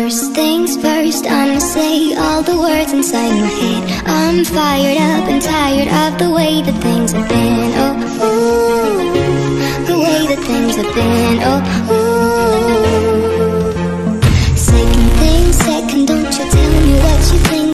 First things first, I'ma say all the words inside my head. I'm fired up and tired of the way that things have been. Oh, ooh, the way that things have been. Oh, ooh. Second thing second, don't you tell me what you think.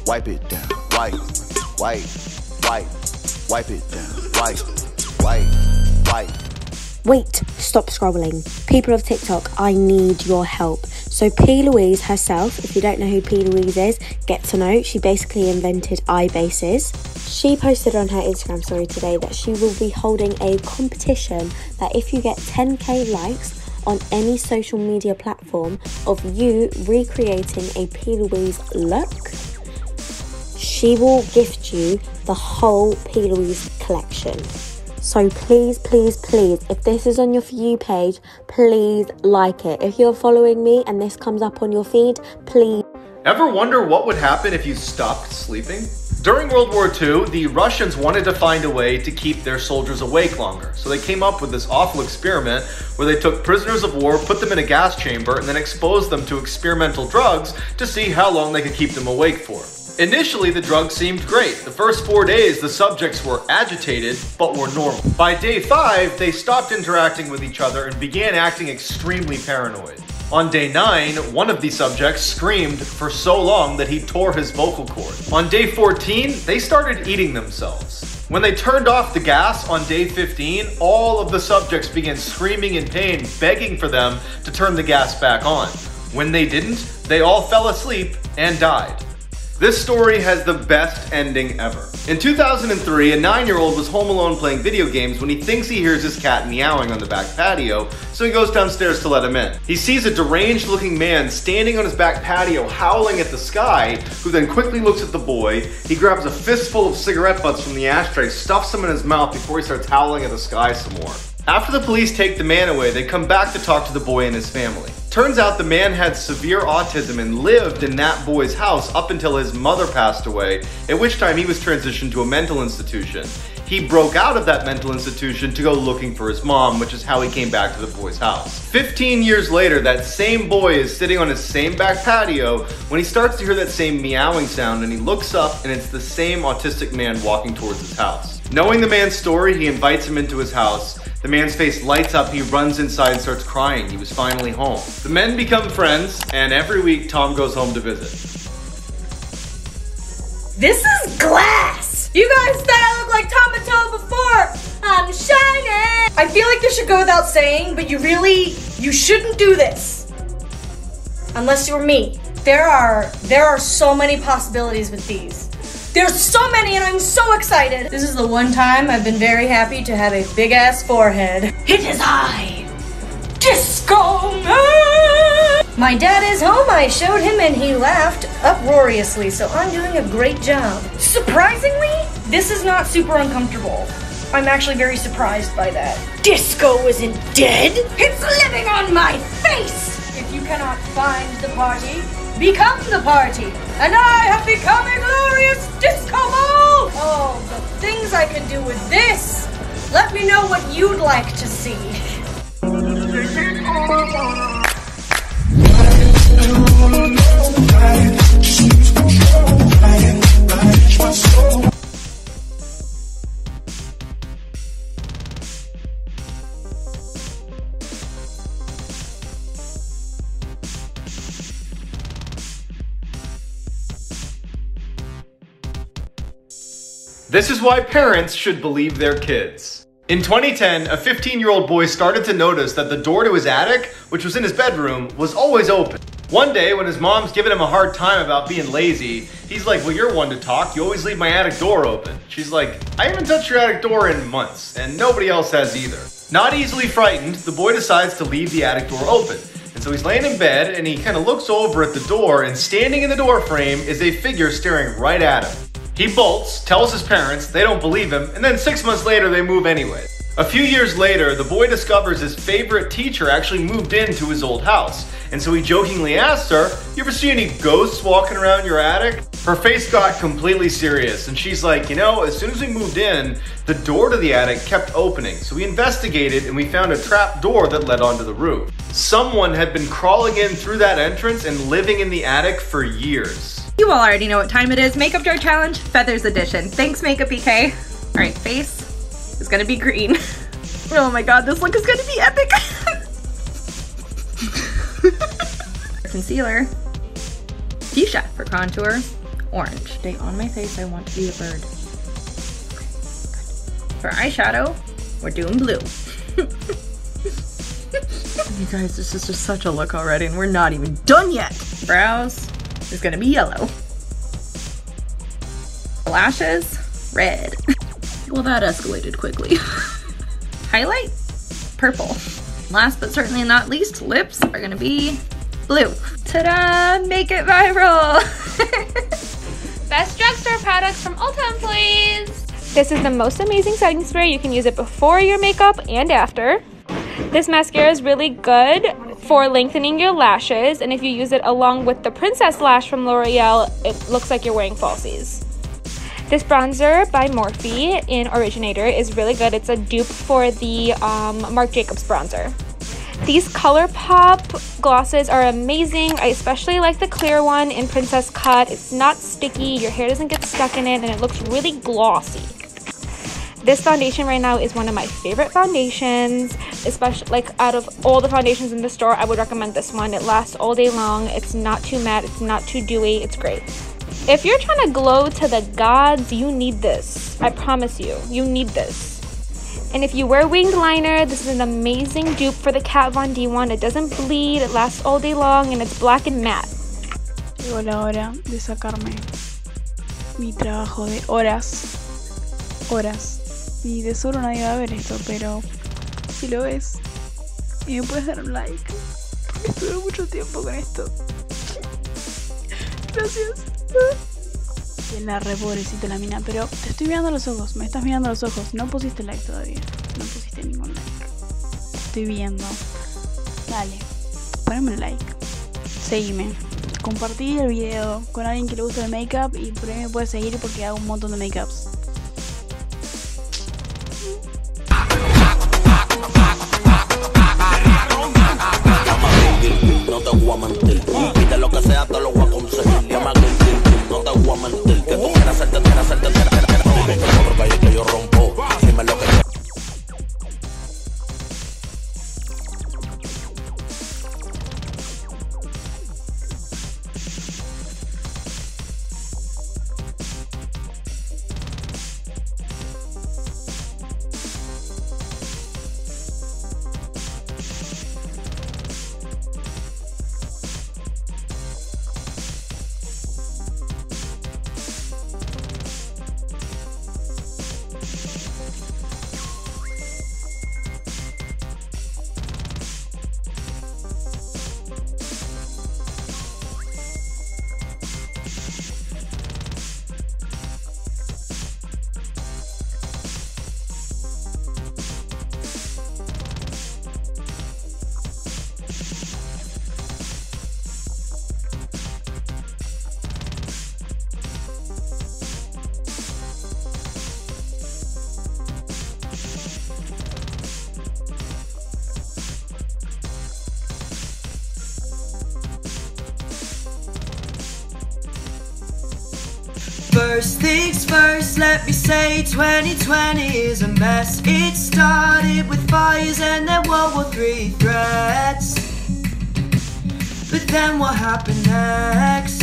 Wipe it down. Wipe it down. Wipe. Wait, stop scrolling. People of TikTok, I need your help. So P. Louise herself, if you don't know who P. Louise is, get to know. She basically invented iBases. She posted on her Instagram story today that she will be holding a competition that if you get 10k likes on any social media platform of you recreating a P. Louise look, she will gift you the whole P. Louise collection. So please, if this is on your For You page, please like it. If you're following me and this comes up on your feed, please. Ever wonder what would happen if you stopped sleeping? During World War II, the Russians wanted to find a way to keep their soldiers awake longer. So they came up with this awful experiment where they took prisoners of war, put them in a gas chamber, and then exposed them to experimental drugs to see how long they could keep them awake for. Initially, the drugs seemed great. The first 4 days, the subjects were agitated, but were normal. By day 5, they stopped interacting with each other and began acting extremely paranoid. On day 9, one of the subjects screamed for so long that he tore his vocal cord. On day 14, they started eating themselves. When they turned off the gas on day 15, all of the subjects began screaming in pain, begging for them to turn the gas back on. When they didn't, they all fell asleep and died. This story has the best ending ever. In 2003, a 9-year-old was home alone playing video games when he thinks he hears his cat meowing on the back patio, so he goes downstairs to let him in. He sees a deranged looking man standing on his back patio howling at the sky, who then quickly looks at the boy. He grabs a fistful of cigarette butts from the ashtray, stuffs them in his mouth before he starts howling at the sky some more. After the police take the man away, they come back to talk to the boy and his family. Turns out the man had severe autism and lived in that boy's house up until his mother passed away, at which time he was transitioned to a mental institution. He broke out of that mental institution to go looking for his mom, which is how he came back to the boy's house. 15 years later, that same boy is sitting on his same back patio when he starts to hear that same meowing sound, and he looks up and it's the same autistic man walking towards his house. Knowing the man's story, he invites him into his house. The man's face lights up, he runs inside and starts crying. He was finally home. The men become friends, and every week Tom goes home to visit. This is glass! You guys said I look like Tom and Tom before! I'm shining! I feel like this should go without saying, but you shouldn't do this. Unless you're me. There are so many possibilities with these. There's so many and I'm so excited. This is the one time I've been very happy to have a big ass forehead. It is I, Disco Man! My dad is home. I showed him and he laughed uproariously, so I'm doing a great job. Surprisingly, this is not super uncomfortable. I'm actually very surprised by that. Disco isn't dead. It's living on my face. If you cannot find the party, become the party. And I have become a glorious disco ball! Oh, the things I can do with this! Let me know what you'd like to see. This is why parents should believe their kids. In 2010, a 15-year-old boy started to notice that the door to his attic, which was in his bedroom, was always open. One day, when his mom's giving him a hard time about being lazy, he's like, well, you're one to talk. You always leave my attic door open. She's like, I haven't touched your attic door in months, and nobody else has either. Not easily frightened, the boy decides to leave the attic door open. And so he's laying in bed, and he kind of looks over at the door, and standing in the door frame is a figure staring right at him. He bolts, tells his parents, they don't believe him, and then 6 months later, they move anyway. A few years later, the boy discovers his favorite teacher actually moved into his old house. And so he jokingly asks her, you ever see any ghosts walking around your attic? Her face got completely serious, and she's like, you know, as soon as we moved in, the door to the attic kept opening. So we investigated and we found a trap door that led onto the roof. Someone had been crawling in through that entrance and living in the attic for years. You all already know what time it is. Makeup jar challenge, Feathers edition. Thanks, Makeup BK. All right, face is gonna be green. Oh my god, this look is gonna be epic. Concealer, fuchsia for contour, orange. Stay on my face, I want to be a bird. For eyeshadow, we're doing blue. You guys, this is just such a look already, and we're not even done yet. Brows is gonna be yellow. Lashes, red. Well, that escalated quickly. Highlight, purple. Last but certainly not least, lips are gonna be blue. Ta-da! Make it viral! Best drugstore products from Ulta employees. This is the most amazing setting spray. You can use it before your makeup and after. This mascara is really good for lengthening your lashes, and if you use it along with the Princess Lash from L'Oreal, it looks like you're wearing falsies. This bronzer by Morphe in Originator is really good. It's a dupe for the Marc Jacobs bronzer. These ColourPop glosses are amazing. I especially like the clear one in Princess Cut. It's not sticky, your hair doesn't get stuck in it, and it looks really glossy. This foundation right now is one of my favorite foundations, especially like out of all the foundations in the store, I would recommend this one. It lasts all day long. It's not too matte, it's not too dewy, it's great. If you're trying to glow to the gods, you need this. I promise you, you need this. And if you wear winged liner, this is an amazing dupe for the Kat Von D one. It doesn't bleed, it lasts all day long, and it's black and matte. Llegó la hora de sacarme mi trabajo de horas. Y de seguro nadie va a ver esto, pero si lo ves y me puedes dar un like, porque estuve mucho tiempo con esto. Gracias. Y la re pobrecita la mina, pero te estoy mirando a los ojos, me estás mirando a los ojos. No pusiste like todavía, no pusiste ningún like. Te estoy viendo. Dale, poneme un like, seguime, compartí el video con alguien que le gusta el make-up y por ahí me puedes seguir porque hago un montón de make-ups. No te voy a mentir, pide lo que sea, te lo voy a conseguir. Llama no te voy a mentir, que tú quieras hacerte, otro calle que yo rompo, dime lo que First things first, let me say 2020 is a mess. It started with fires and then World War III threats. But then what happened next?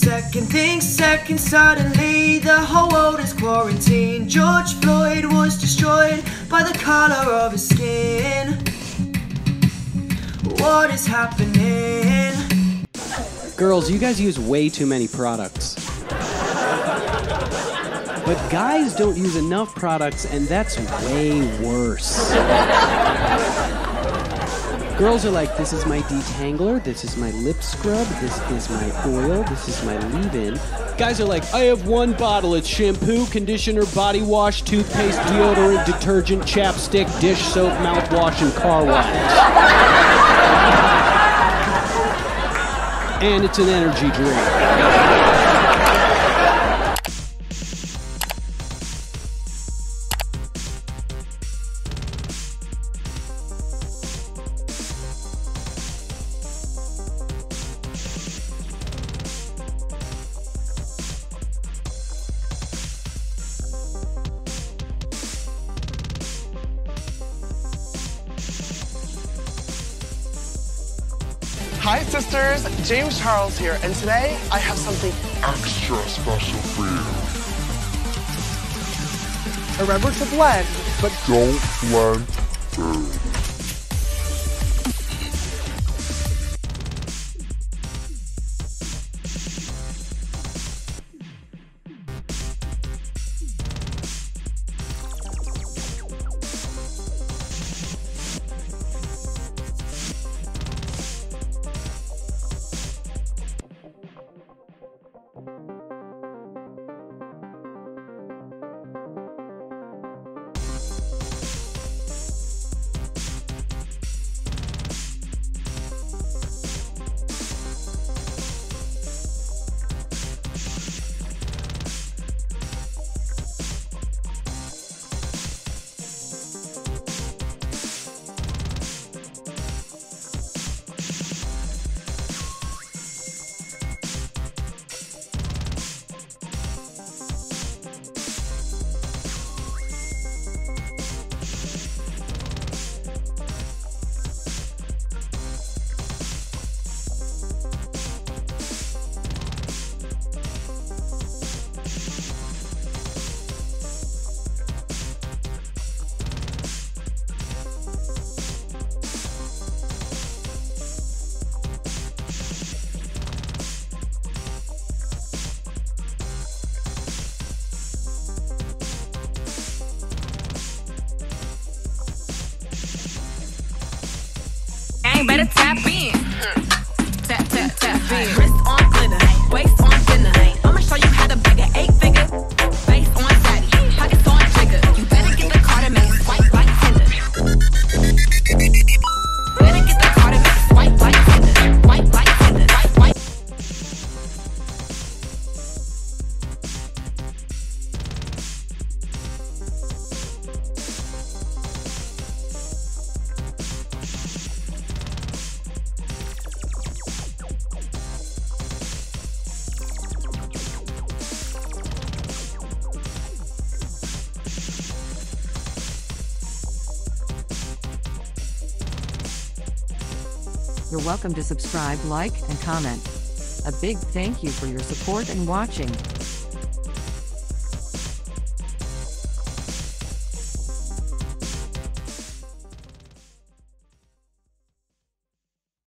second, think second, suddenly the whole world is quarantined. George Floyd was destroyed by the color of his skin. What is happening? Girls, you guys use way too many products. But guys don't use enough products, and that's way worse. Girls are like, this is my detangler, this is my lip scrub, this is my oil, this is my leave-in. Guys are like, I have one bottle. It's shampoo, conditioner, body wash, toothpaste, deodorant, detergent, chapstick, dish soap, mouthwash, and car wax. And it's an energy drink. Hi sisters, James Charles here, and today I have something extra special for you. Remember to blend, but don't blend too. Better tap in. Tap, tap, tap in. Wrist on glitter, waist on dinner. I'ma show you how to bag an 8-figure. Face on daddy, pockets on trigger. You better get the card and make it swipe like Tinder. Better get the card and make it swipe like Tinder. Swipe like Tinder. Swipe. You're welcome to subscribe, like, and comment. A big thank you for your support and watching.